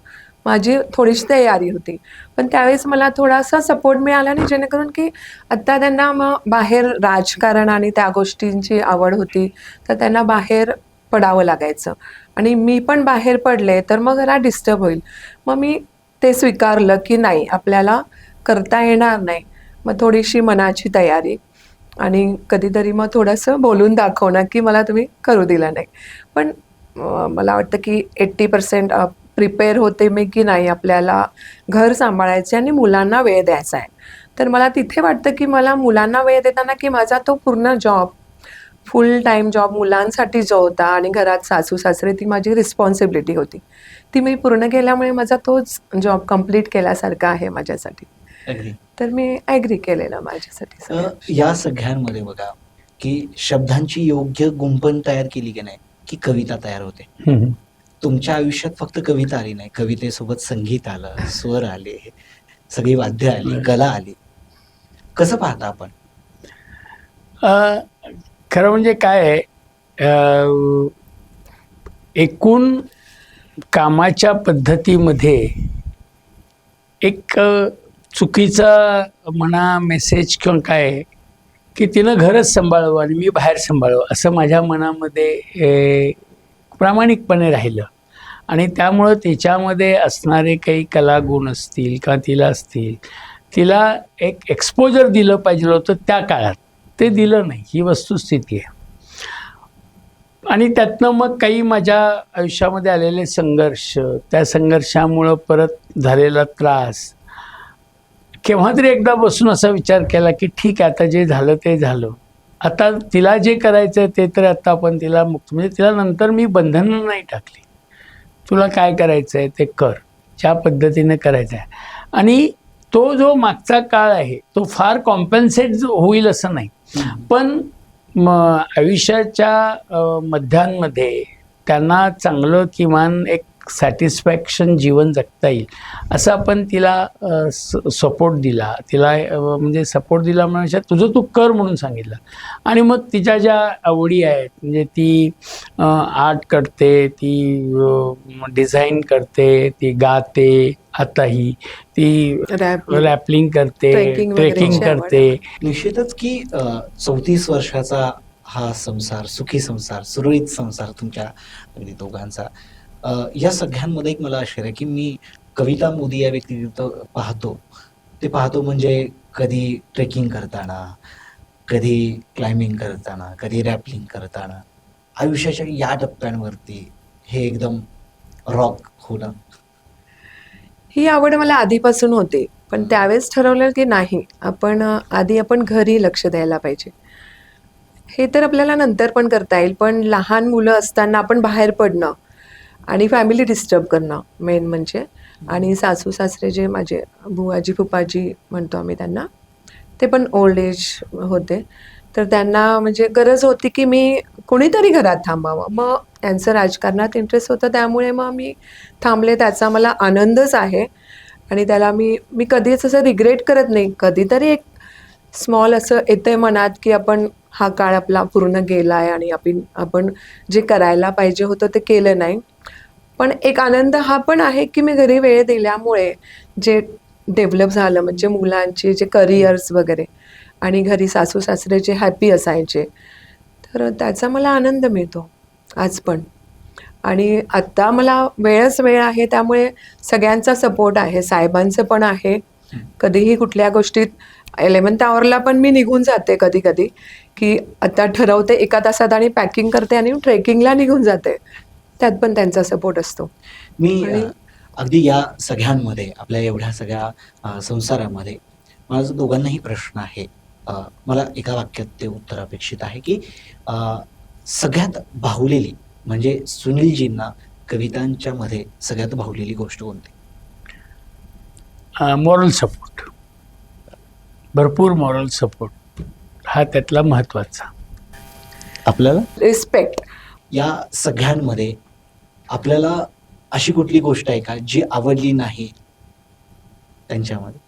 Speaker 1: माझी थोडीशी तयारी होती. पण त्यावेळेस मला थोडासा सपोर्ट मिळाला नाही, जेणेकरून की आत्ता त्यांना मग बाहेर राजकारण आणि त्या गोष्टींची आवड होती, तर त्यांना बाहेर पडावं लागायचं आणि मी पण बाहेर पडले तर मग जरा डिस्टर्ब होईल. मग मी ते स्वीकारलं की नाही, आपल्याला करता येणार नाही, मग थोडीशी मनाची तयारी आणि कधीतरी मग थोडंसं बोलून दाखवणं की मला तुम्ही करू दिलं नाही. पण मला वाटतं की 80% प्रिपेअर होते मी की नाही, आपल्याला घर सांभाळायचे आणि मुलांना वेळ द्यायचा आहे. तर मला तिथे वाटतं की मला मुलांना वेळ देताना की माझा तो पूर्ण जॉब, फुल टाईम जॉब मुलांसाठी जो होता आणि घरात सासू सासरे, ती माझी रिस्पॉन्सिबिलिटी होती, ती मी पूर्ण केल्यामुळे माझा तोच जॉब कम्प्लीट केल्यासारखा आहे माझ्यासाठी. तर मी ॲग्री केलेलं माझ्यासाठी.
Speaker 2: या सगळ्यांमध्ये बघा की शब्दांची योग्य गुंफण तयार केली की नाही की कविता तयार होते. तुमच्या आयुष्यात फक्त कविता आली नाही, कवितेसोबत संगीत आलं, स्वर आले, सगळी वाद्य आली, कला आली. कसं पाहता आपण?
Speaker 3: खरं म्हणजे काय आहे, एकूण कामाच्या पद्धतीमध्ये एक चुकीचा म्हणा मेसेज किंवा काय की तिनं घरच सांभाळावं आणि मी बाहेर सांभाळावं, असं माझ्या मनामध्ये प्रामाणिकपणे राहिलं. आणि त्यामुळं त्याच्यामध्ये असणारे काही कलागुण असतील किंवा तिला असतील, तिला एक एक्सपोजर दिलं पाहिजे होतं त्या काळात, ते दिलं नाही, ही वस्तुस्थिती आहे. आणि त्यातनं मग काही माझ्या आयुष्यामध्ये आलेले संघर्ष, त्या संघर्षामुळं परत झालेला त्रास, केव्हा तरी एकदा बसून असा विचार केला की ठीक आहे, आता जे झालं ते झालं, आता तिला जे करायचं आहे ते तर आता आपण तिला मुक्त, म्हणजे तिला नंतर मी बंधनं नाही टाकली, तुला काय करायचं आहे ते कर, ज्या पद्धतीने करायचं आहे. आणि तो जो मागचा काळ आहे तो फार कॉम्पेन्सेट होईल असं नाही, पण आयुष्याच्या मध्यांमध्ये त्यांना चांगलं किमान एक सॅटिस्फॅक्शन जीवन जगता येईल असं आपण तिला सपोर्ट दिला, तिला म्हणजे सपोर्ट दिला म्हणजे तुझं तू कर म्हणून सांगितलं. आणि मग तिच्या ज्या आवडी आहेत, म्हणजे ती आर्ट करते, ती डिझाईन करते, ती गाते, आताही ती रॅपलिंग करते,
Speaker 1: Trekking वगैरेची
Speaker 3: ट्रेकिंग
Speaker 1: आवड.
Speaker 3: करते.
Speaker 2: निश्चितच की 34 वर्षाचा हा संसार, सुखी संसार, सुरळीत संसार तुमच्या अगदी दोघांचा, या सगळ्यांमध्ये एक मला आश्चर्य आहे की मी कविता मोदी या व्यक्तिगत पाहतो म्हणजे कधी ट्रेकिंग करताना, कधी क्लाइम्बिंग करताना, कधी रॅपलिंग करताना, आयुष्याच्या या टप्प्यांवरती हे एकदम रॉक होणं.
Speaker 1: ही आवड मला आधीपासून होती, पण त्यावेळेस ठरवलं की नाही, आधी आपण घरी लक्ष द्यायला पाहिजे. हे तर आपल्याला नंतर पण करता येईल, पण लहान मुलं असताना आपण बाहेर पडणं आणि फॅमिली डिस्टर्ब करणं मेन म्हणजे, आणि सासू सासरे जे माझे बुवाजी फुपाजी म्हणतो आम्ही त्यांना, ते पण ओल्ड एज होते, तर त्यांना म्हणजे गरज होती की मी कोणीतरी घरात थांबावं. मग त्यांचं राजकारणात इंटरेस्ट होतं, त्यामुळे मग मी थांबले. त्याचा मला आनंदच आहे आणि त्याला मी कधीच असं रिग्रेट करत नाही. कधीतरी एक स्मॉल असं येतंय मनात की हा काळ आपला पूर्ण गेला आहे आणि आपण जे करायला पाहिजे होतं ते केलं नाही. पण एक आनंद हा पण आहे की मी घरी वेळ दिल्यामुळे जे डेव्हलप झालं, म्हणजे मुलांचे जे करिअर्स वगैरे, आणि घरी सासू सासरे जे हॅपी असायचे, तर त्याचा मला आनंद मिळतो आज पण. आणि आत्ता मला वेळच वेळ आहे, त्यामुळे सगळ्यांचा सपोर्ट आहे, साहेबांचं पण आहे. कधीही कुठल्या गोष्टीत 11th आवरला पण मी निघून जाते कधी कधी, की आता ठरवते 1 तासात आणि पॅकिंग करते आणि ट्रेकिंगला निघून जाते. त्यात पण त्यांचा सपोर्ट असतो.
Speaker 2: मी
Speaker 1: आणि
Speaker 2: अगदी या सगळ्यांमध्ये, आपल्या एवढ्या सगळ्या संसारामध्ये माझा दोघांनाही प्रश्न आहे. मला एका वाक्यात ते उत्तर अपेक्षित आहे की सगळ्यात भावलेली, म्हणजे सुनीलजींना कवितांच्या मध्ये सगळ्यात भावलेली गोष्ट कोणती?
Speaker 3: मॉरल सपोर्ट, भरपूर मॉरल सपोर्ट हा त्यातला महत्त्वाचा.
Speaker 2: आपल्याला
Speaker 1: रिस्पेक्ट.
Speaker 2: या सगळ्यांमध्ये आपल्याला अशी कुठली गोष्ट आहे का जी आवडली नाही त्यांच्यामध्ये?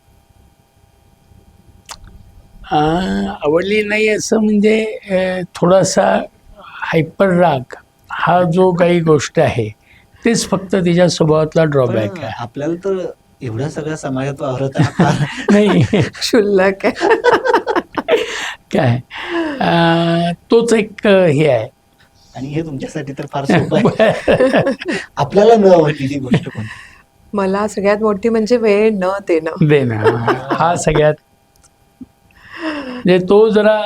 Speaker 3: आवडली नाही असं म्हणजे थोडासा हायपर राग हा जो काही गोष्ट आहे तेच फक्त तिच्या स्वभावातला ड्रॉबॅक
Speaker 2: पण
Speaker 3: आहे.
Speaker 2: आपल्याला तर एवढ्या सगळ्या समाजात वावरताना
Speaker 3: नाही
Speaker 1: क्षुल्लक आहे.
Speaker 3: काय तोच एक हे आहे.
Speaker 2: आणि हे तुमच्यासाठी तर फार सोपं आहे. आपल्याला न आवडलेली गोष्ट कोणती?
Speaker 1: मला सगळ्यात मोठी म्हणजे वेळ न देणं.
Speaker 3: देणं हा सगळ्यात, म्हणजे तो जरा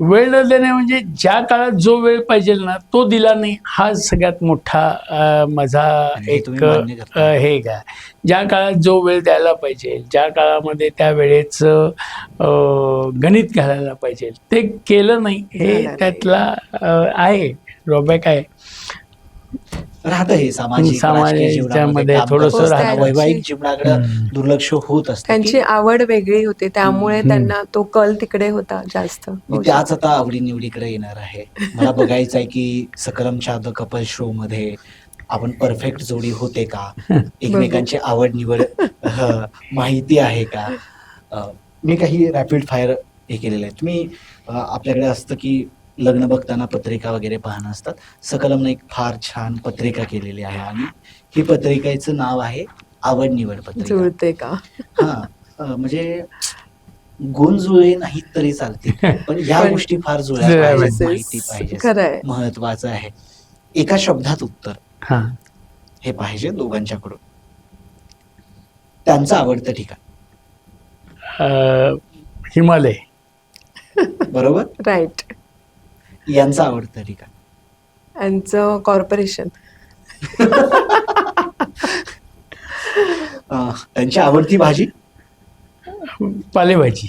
Speaker 3: वेळ न देणे म्हणजे ज्या काळात जो वेळ पाहिजे ना तो दिला नाही, हा सगळ्यात मोठा माझा
Speaker 2: आणि हे
Speaker 3: एक
Speaker 2: तुम्ही मान्य करता.
Speaker 3: हे काय, ज्या काळात जो वेळ द्यायला पाहिजे, ज्या काळामध्ये त्या वेळेचं गणित घालायला पाहिजे ते केलं नाही, हे
Speaker 1: झालं नाही.
Speaker 3: त्यातला आहे ड्रॉबॅक आहे.
Speaker 2: राहतं हे सामाजिक
Speaker 3: सामाजिक
Speaker 2: राजकीय जीवनामध्ये
Speaker 3: याच्यामध्ये
Speaker 2: काम
Speaker 3: थोडंसं
Speaker 2: करत असताना
Speaker 1: राहतं.
Speaker 2: वैवाहिक जीवनाकडे दुर्लक्ष होत असतं
Speaker 1: त्यांची
Speaker 2: की
Speaker 1: आवड वेगळी होती, त्यामुळे त्यांना तो कल तिकडे होता जास्त.
Speaker 2: मी त्याच आता आवडीनिवडीकडे येणार आहे. मला बघायचं आहे की सकलमच्या द कपल शो मध्ये आपण परफेक्ट जोडी होते का, एकमेकांची आवड निवड माहिती आहे का. मी काही रॅपिड फायर हे केलेलं आहे. तुम्ही आपल्याकडे असतं की लग्न बघताना पत्रिका वगैरे पाहणं असतात. सकलमने एक फार छान पत्रिका केलेली आहे आणि ही पत्रिकेचं नाव आहे आवड निवड पत्रिका.
Speaker 1: जुळते का?
Speaker 2: म्हणजे गुण जुळे नाहीत तरी चालतील, पण या
Speaker 1: पण
Speaker 2: गोष्टी फार जुळल्या
Speaker 3: जुळल्या
Speaker 2: पाहिजेत,
Speaker 1: पाहिजेत.
Speaker 2: माहिती पाहिजे,
Speaker 1: खरंय.
Speaker 2: महत्वाचं आहे. एका शब्दात उत्तर
Speaker 3: हां,
Speaker 2: हे पाहिजे दोघांच्याकडून. त्यांचं आवडतं ठिकाण
Speaker 3: हिमालय.
Speaker 2: बरोबर.
Speaker 1: राईट.
Speaker 2: यांचं आवडतं ठिकाण?
Speaker 1: यांचं कॉर्पोरेशन.
Speaker 2: त्यांची आवडती भाजी?
Speaker 3: पालेभाजी.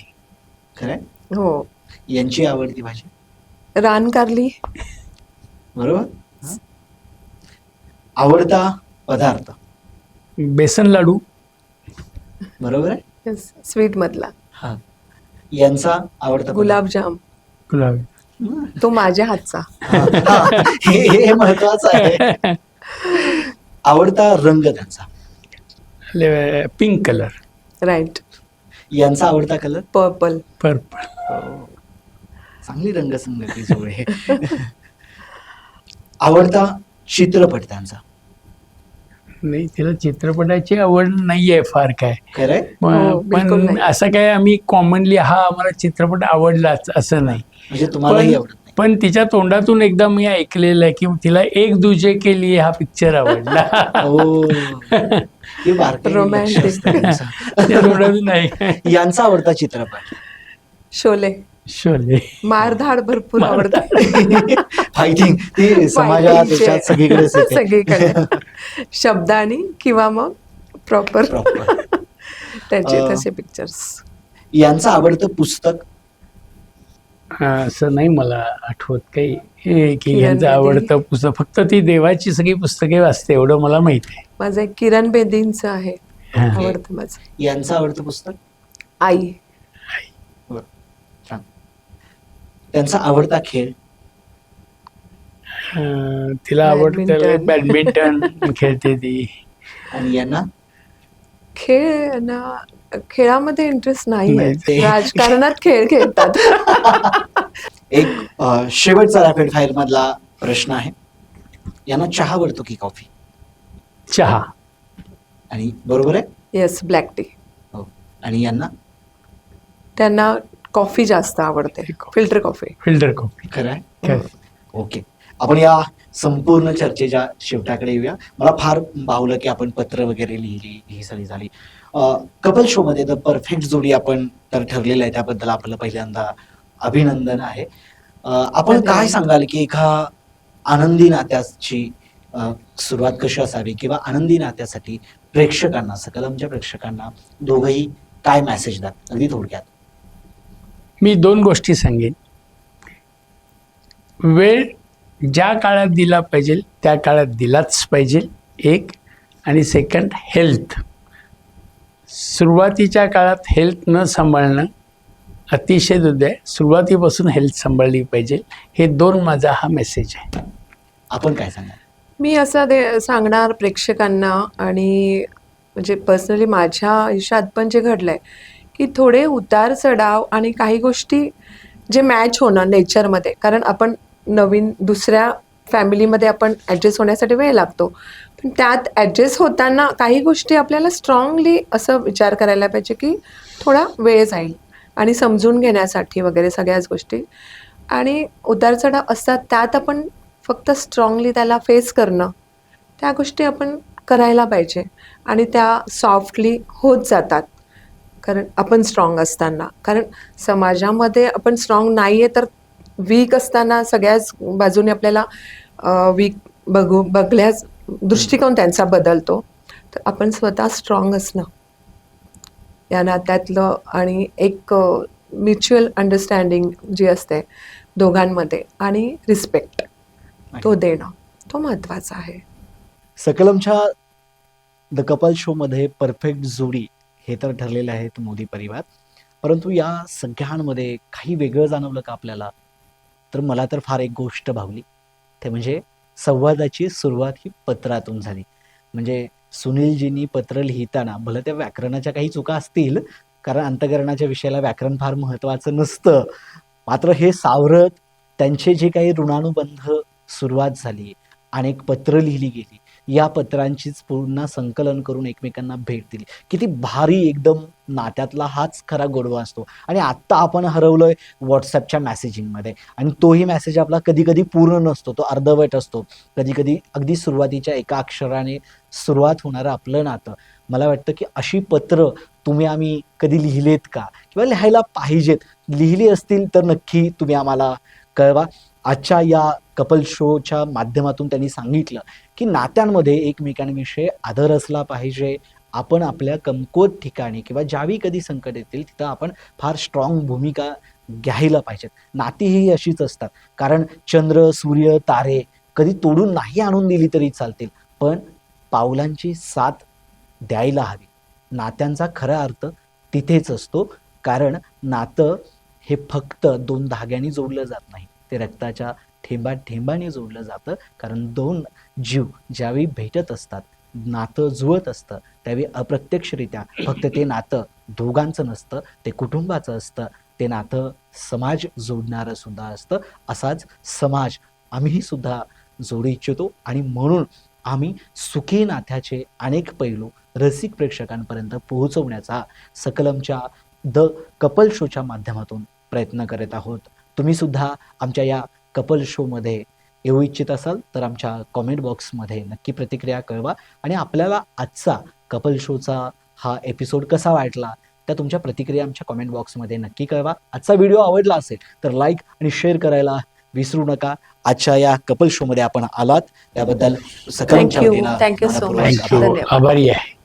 Speaker 2: खरंय.
Speaker 1: हो.
Speaker 2: यांची आवडती भाजी?
Speaker 1: रानकारली.
Speaker 2: बरोबर. हं. आवडता पदार्थ?
Speaker 3: बेसन लाडू.
Speaker 2: बरोबर आहे.
Speaker 1: स्वीट मधला
Speaker 2: हा. यांचा आवडता
Speaker 1: गुलाबजाम.
Speaker 3: गुलाब.
Speaker 1: तो माझ्या हातचा.
Speaker 2: हे महत्वाचं आहे. आवडता रंग त्यांचा?
Speaker 3: Pink colour.
Speaker 1: राईट.
Speaker 2: यांचा आवडता कलर?
Speaker 1: पर्पल.
Speaker 3: पर्पल.
Speaker 2: चांगली रंगसंगती जोडे. आवडता चित्रपट त्यांचा?
Speaker 3: नाही, तिला चित्रपटाची आवड नाहीये फार काय.
Speaker 2: खरंय.
Speaker 1: हो, बिलकुल
Speaker 3: पण
Speaker 1: नाही.
Speaker 3: असं काय आम्ही कॉमनली हा आम्हाला चित्रपट आवडलाच असं नाही.
Speaker 2: म्हणजे तुम्हालाही आवडत नाही?
Speaker 3: पण तिच्या तोंडातून एकदा मी ऐकलेलं आहे की तिला एक दुजे के लिए हा पिक्चर आवडला.
Speaker 2: हो. हे बारकाईने लक्ष
Speaker 1: Romantic.
Speaker 2: असतं त्यांचं.
Speaker 3: तिच्या तोंडातून नाही.
Speaker 2: यांचा आवडता चित्रपट?
Speaker 1: शोले.
Speaker 3: शोले.
Speaker 1: मारधाड भरपूर आवडते.
Speaker 2: फायटिंग ते समाजात
Speaker 1: Fighting चे.
Speaker 2: त्याच्यात सगळीकडेच येते.
Speaker 1: सगळीकडे शब्दानी किंवा मग प्रॉपर
Speaker 2: Proper.
Speaker 1: त्याचे
Speaker 2: अं,
Speaker 1: तसे पिक्चर्स.
Speaker 2: यांचं आवडतं पुस्तक?
Speaker 3: असं नाही मला आठवत काही की
Speaker 1: किरण
Speaker 3: यांचं
Speaker 1: बेदी.
Speaker 3: आवडतं पुस्तक. फक्त ती देवाची सगळी पुस्तके वाचते एवढं मला माहित आहे.
Speaker 1: माझं एक किरण बेदींचं आहे.
Speaker 3: हा.
Speaker 1: आवडतं माझं.
Speaker 2: यांचं आवडतं पुस्तक?
Speaker 1: आई.
Speaker 2: छान. त्यांचा आवडता खेळ?
Speaker 3: तिला आवडतं
Speaker 1: बॅडमिंटन.
Speaker 3: बॅडमिंटन खेळते ती.
Speaker 2: आणि यांना?
Speaker 1: खेळ ना, खेळामध्ये इंटरेस्ट
Speaker 3: नाही,
Speaker 1: नाही.
Speaker 2: ते-
Speaker 1: राजकारणात खेळ खेळतात.
Speaker 2: एक शेवटचा रॅपिड फायर मधला प्रश्न आहे. यांना चहा आवडतो की कॉफी?
Speaker 3: चहा.
Speaker 2: आणि बरोबर आहे.
Speaker 1: Yes, black tea.
Speaker 2: हो. आणि यांना?
Speaker 1: त्यांना कॉफी जास्त आवडते. Filter coffee.
Speaker 3: Filter coffee.
Speaker 2: खरं आहे. ओके. आपण या संपूर्ण चर्चेच्या शेवटाकडे येऊया. मला फार भावलं की आपण पत्र वगैरे लिहिली, ही सगळी झाली. कपल शो मध्ये द परफेक्ट जोडी आपण तर ठरलेलं आहे, त्याबद्दल आपलं पहिल्यांदा अभिनंदन आहे. आपण काय सांगाल की एका आनंदी नात्याची सुरुवात कशी असावी, किंवा आनंदी नात्यासाठी प्रेक्षकांना, सकलमच्या प्रेक्षकांना दोघंही काय मेसेज द्याल अगदी थोडक्यात?
Speaker 3: मी 2 गोष्टी सांगेन. वेळ ज्या काळात दिला पाहिजे त्या काळात दिलाच पाहिजे, एक. आणि सेकंड, हेल्थ. सुरुवातीच्या काळात हेल्थ न सांभाळणं अतिशय दुर्दैव आहे. सुरुवातीपासून हेल्थ सांभाळली पाहिजे. हे 2 माझा हा मेसेज आहे.
Speaker 2: आपण काय सांगाल?
Speaker 1: मी असं सांगणार प्रेक्षकांना, आणि म्हणजे पर्सनली माझ्या आयुष्यात पण जे घडलंय की थोडे उतार चढाव आणि काही गोष्टी जे मॅच होणं नेचरमध्ये, कारण आपण नवीन दुसऱ्या फॅमिलीमध्ये आपण ॲडजस्ट होण्यासाठी वेळ लागतो, पण त्यात ॲडजस्ट होताना काही गोष्टी आपल्याला स्ट्रॉंगली असं विचार करायला पाहिजे की थोडा वेळ जाईल, आणि समजून घेण्यासाठी वगैरे सगळ्याच गोष्टी. आणि उतार चढाव असतात, त्यात आपण फक्त स्ट्रॉंगली त्याला फेस करणं, त्या गोष्टी आपण करायला पाहिजे, आणि त्या सॉफ्टली होत जातात कारण आपण स्ट्रॉंग असताना. कारण समाजामध्ये आपण स्ट्रॉंग नाही आहे तर वीक असताना सगळ्याच बाजूने आपल्याला वीक बघल्याच दृष्टिकोन त्यांचा बदलतो. तर आपण स्वतः स्ट्रॉंग असणं या नात्यातलं, आणि एक म्युच्युअल अंडरस्टँडिंग जी असते दोघांमध्ये, आणि रिस्पेक्ट तो देणं, तो महत्त्वाचा आहे.
Speaker 2: सकलमच्या द कपल शो मध्ये परफेक्ट जोडी हे तर ठरलेले आहेत मोदी परिवार, परंतु या सगळ्यांमध्ये काही वेगळं जाणवलं का आपल्याला? तर मला तर फार एक गोष्ट भावली, ते म्हणजे संवादाची सुरुवात ही पत्रातून झाली. म्हणजे सुनीलजींनी पत्र लिहिताना, भलं त्या व्याकरणाच्या काही चुका असतील, कारण अंतःकरणाच्या विषयाला व्याकरण फार महत्त्वाचं नसतं, मात्र हे सावरत त्यांचे जे काही ऋणानुबंध सुरुवात झाली, अनेक पत्र लिहिली गेली, या पत्रांचीच पूर्ण संकलन करून एकमेकांना भेट दिली. किती भारी एकदम नात्यातला हाच खरा गोडवा असतो. आणि आत्ता आपण हरवलोय व्हॉट्सअपच्या मेसेजिंगमध्ये, आणि तोही मेसेज आपला कधी कधी पूर्ण नसतो, तो अर्धवट असतो. कधी कधी अगदी सुरुवातीच्या एका अक्षराने सुरुवात होणारं आपलं नातं. मला वाटतं की अशी पत्र तुम्ही आम्ही कधी लिहिलेत का, किंवा लिहायला पाहिजेत? लिहिली असतील तर नक्की तुम्ही आम्हाला कळवा. आजच्या या कपल शोच्या माध्यमातून त्यांनी सांगितलं की नात्यांमध्ये एकमेकांविषयी आदर असला पाहिजे. आपण आपल्या कमकुवत ठिकाणी किंवा ज्यावेळी कधी संकट येतील तिथं आपण फार स्ट्रॉंग भूमिका घ्यायला पाहिजेत. नाती ही अशीच असतात, कारण चंद्र, सूर्य, तारे कधी तोडून नाही आणून दिली तरी चालतील, पण पावलांची साथ द्यायला हवी. नात्यांचा खरा अर्थ तिथेच असतो, कारण नातं हे फक्त 2 धाग्यांनी जोडलं जात नाही, ते रक्ताच्या थेंबात थेंबाने जोडलं जातं. कारण 2 जीव ज्यावेळी भेटत असतात, नातं जुळत असतं, त्यावेळी अप्रत्यक्षरित्या फक्त ते नातं दोघांचं नसतं, ते कुटुंबाचं असतं, ते नातं समाज जोडणारं सुद्धा असतं. असाच समाज आम्ही सुद्धा जोडू इच्छितो आणि म्हणून आम्ही सुखी नात्याचे अनेक पैलू रसिक प्रेक्षकांपर्यंत पोहोचवण्याचा सकलमच्या द कपल शोच्या माध्यमातून प्रयत्न करत आहोत. तुम्ही सुद्धा आमच्या या कपल शोमध्ये येऊ इच्छित असाल तर आमच्या कॉमेंट बॉक्समध्ये नक्की प्रतिक्रिया कळवा आणि आपल्याला आजचा कपल शोचा हा एपिसोड कसा वाटला त्या तुमच्या प्रतिक्रिया आमच्या कॉमेंट बॉक्समध्ये नक्की कळवा. आजचा व्हिडिओ आवडला असेल तर लाईक आणि शेअर करायला विसरू नका. आजच्या या कपल शोमध्ये आपण आलात त्याबद्दल सकलमच्या
Speaker 1: थँक्यू
Speaker 2: वतीनं
Speaker 1: थँक्यू सो
Speaker 2: मनपूर्वक
Speaker 1: मच.
Speaker 3: थँक्यू,
Speaker 1: धन्यवाद.
Speaker 3: आभारी आहे.